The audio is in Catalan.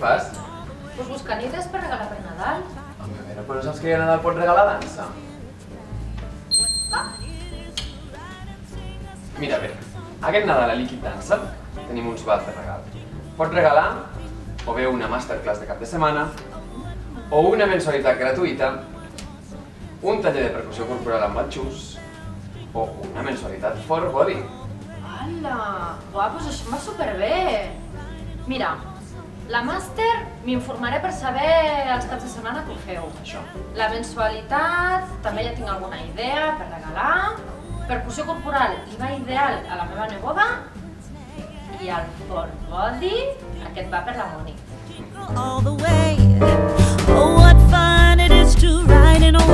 fas? Pues buscant idees per regalar per Nadal. Home, a veure, però no saps que a Nadal pots regalar dansa? Mira, bé, aquest Nadal a Liquid Dansa tenim uns vals de regal. Pots regalar o bé una masterclass de cap de setmana, o una mensualitat gratuïta, un taller de percussió corporal amb el xus, o una mensualitat for body. Hola! Uau, doncs això em va superbé! Mira, la màster m'informaré per saber els caps de setmana que ho feu. Això. La mensualitat, també ja tinc alguna idea per regalar. Percussió corporal li va ideal a la meva neboda. I el for body, aquest va per la Mònica. All the way. Oh, what fun it is to ride in a